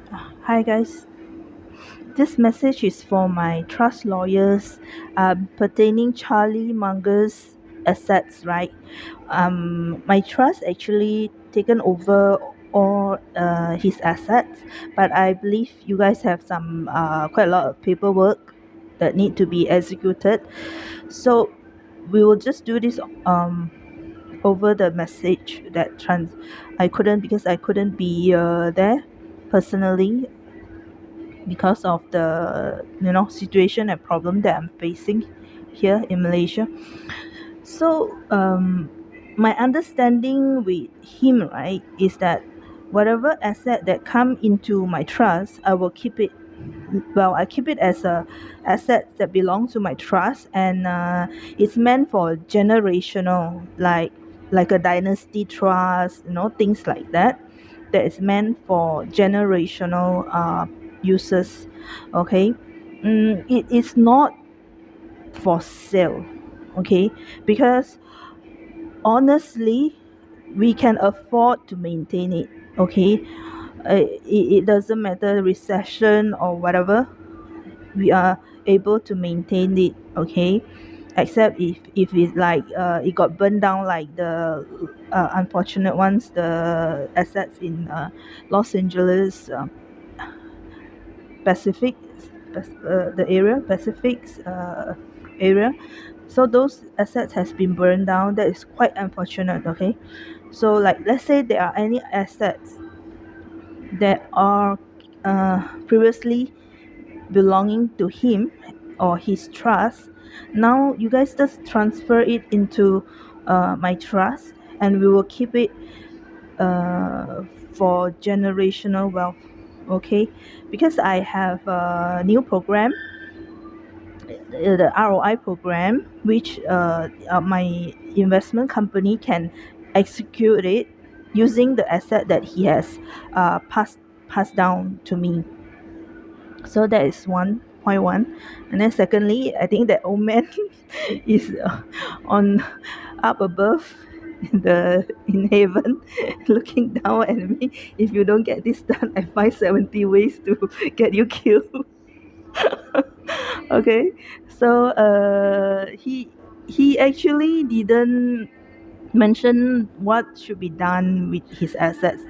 Hi guys, this message is for my trust lawyers pertaining Charlie Munger's assets, right? My trust actually taken over all his assets, but I believe you guys have some quite a lot of paperwork that need to be executed. So we will just do this over the message that I couldn't because I couldn't be there personally because of the situation and problem that I'm facing here in Malaysia. So my understanding with him, right, is that whatever asset that come into my trust, I will keep it. Well, I keep it as a asset that belongs to my trust, and it's meant for generational, like a dynasty trust, things like that. That is meant for generational uses. Okay, it is not for sale. Okay, because honestly, we can afford to maintain it. Okay, it doesn't matter recession or whatever, we are able to maintain it. Okay, except if it like it got burned down, like the unfortunate ones, the assets in Los Angeles, Pacific, the area Pacific's area. So those assets has been burned down. That is quite unfortunate. Okay, so like let's say there are any assets that are previously belonging to him or his trust. Now you guys just transfer it into my trust, and we will keep it uh, for generational wealth. Okay, because I have a new program, the ROI program, which my investment company can execute it using the asset that he has passed down to me. So that is 1.1. And then secondly, I think that old man is on up above in heaven looking down at me. If you don't get this done, I find 70 ways to get you killed. Okay, so he actually didn't mention what should be done with his assets,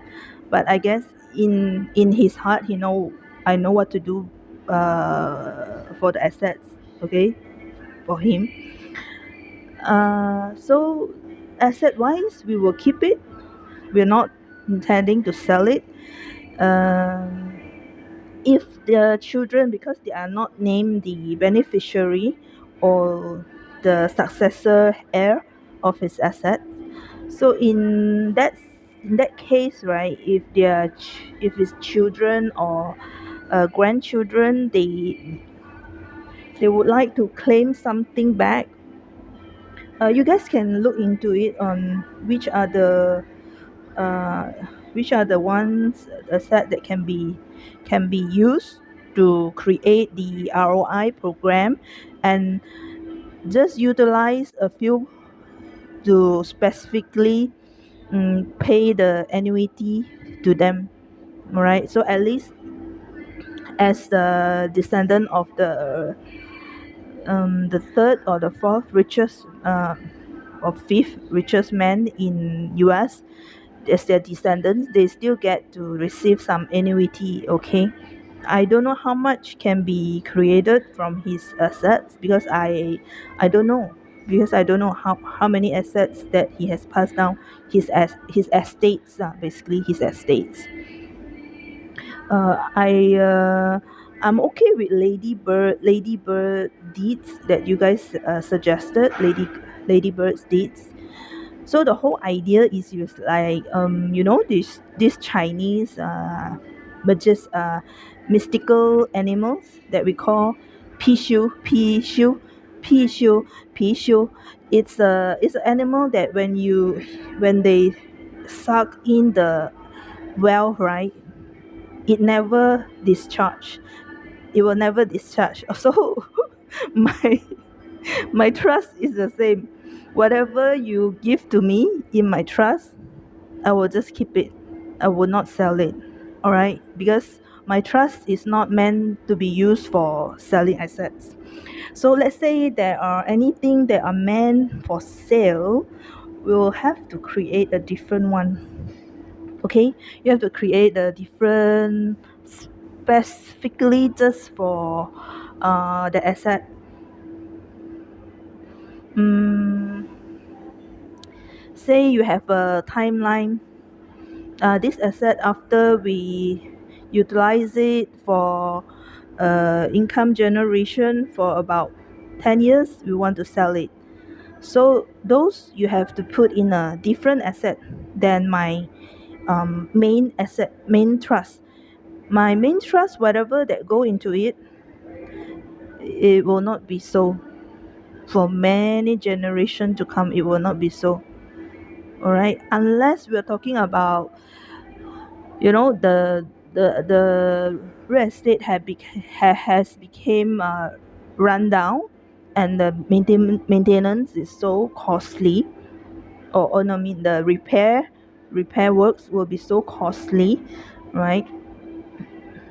but I guess in his heart he know I know what to do for the assets. Okay, for him. So asset wise, we will keep it. We're not intending to sell it. um if the children, because they are not named the beneficiary or the successor heir of his assets, so in that case, right, if if his children or grandchildren, they would like to claim something back, you guys can look into it on uh, which are the ones asset that can be used to create the ROI program, and just utilize a few to specifically pay the annuity to them. All right, so at least as the descendant of the third or the fourth richest or fifth richest man in US, as their descendants, they still get to receive some annuity. Okay, I don't know how much can be created from his assets, because I don't know, because I don't know how many assets that he has passed down, his estates, basically his estates. I'm okay with Ladybird deeds that you guys suggested, Ladybird's deeds. So the whole idea is just like these Chinese mystical animals that we call pishu pishu. It's an animal that when they suck in the well, right, it never discharge. It will never discharge. So my my trust is the same. Whatever you give to me in my trust, I will just keep it. I will not sell it. All right, because My trust is not meant to be used for selling assets. So let's say there are anything that are meant for sale, we will have to create a different one. Okay, you have to create a different specifically just for the asset. mm, Say you have a timeline. This asset, after we utilize it for income generation for about 10 years, we want to sell it. So those you have to put in a different asset than my main asset, main trust. My main trust, whatever that go into it, it will not be sold for many generations to come. It will not be sold. All right, unless we're talking about, the real estate has became run down, and the maintenance is so costly, or no, I mean the repair works will be so costly, right?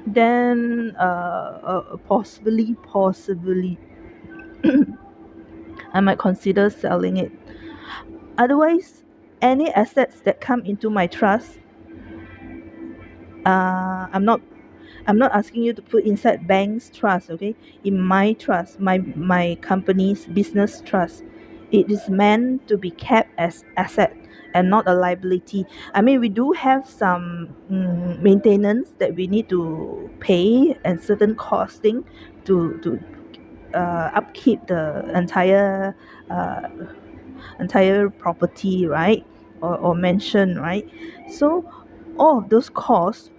Then possibly I might consider selling it. Otherwise, any assets that come into my trust, uh, I'm not I'm not asking you to put inside bank's trust, okay? In my trust, my company's business trust, it is meant to be kept as asset and not a liability. I mean, we do have some maintenance that we need to pay, and certain costing to upkeep the uh, entire property, right? Or mansion, right? So all of those costs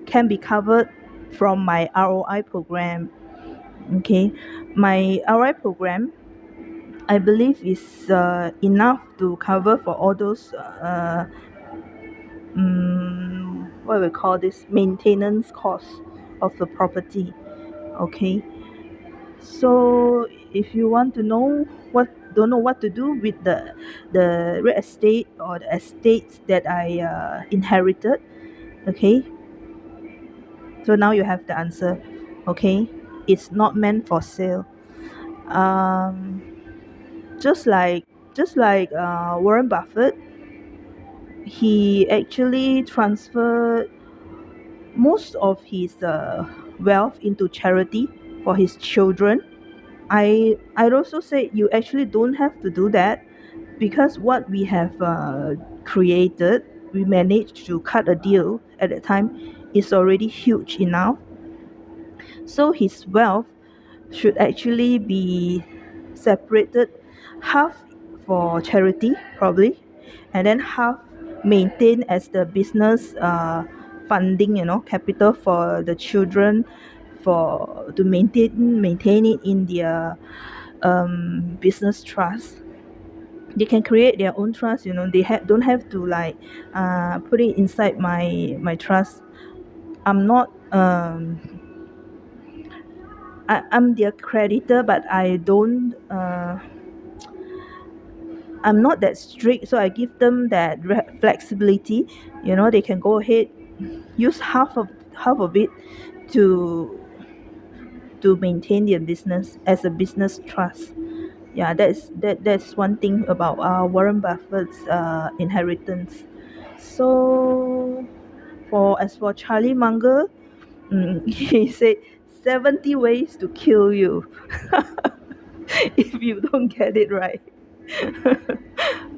can be covered from my ROI program. Okay, my ROI program, I believe, is enough to cover for all those what we call this maintenance costs of the property. Okay, so if you want to know what don't know what to do with the real estate or the estates that I inherited, okay, so now you have the answer. Okay, it's not meant for sale. um just like Warren Buffett, he actually transferred most of his wealth into charity for his children. I'd also say you actually don't have to do that, because what we have created, we managed to cut a deal at the time, is already huge enough. So his wealth should actually be separated, half for charity probably, and then half maintained as the business funding, capital for the children, for to maintain it in their business trust. They can create their own trust, they don't have to like put it inside my trust. I'm not I'm their creditor, but I'm not that strict, so I give them that flexibility. They can go ahead, use half of it to maintain their business as a business trust. Yeah, that's one thing about Warren Buffett's inheritance. So as for Charlie Munger, he said 70 ways to kill you if you don't get it right.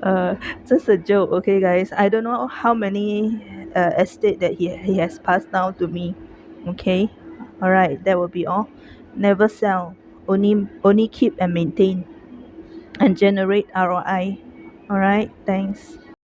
uh, just a joke, okay, guys. I don't know how many estate that he has passed down to me. Okay, all right, that will be all. Never sell, only keep and maintain and generate ROI. All right, thanks.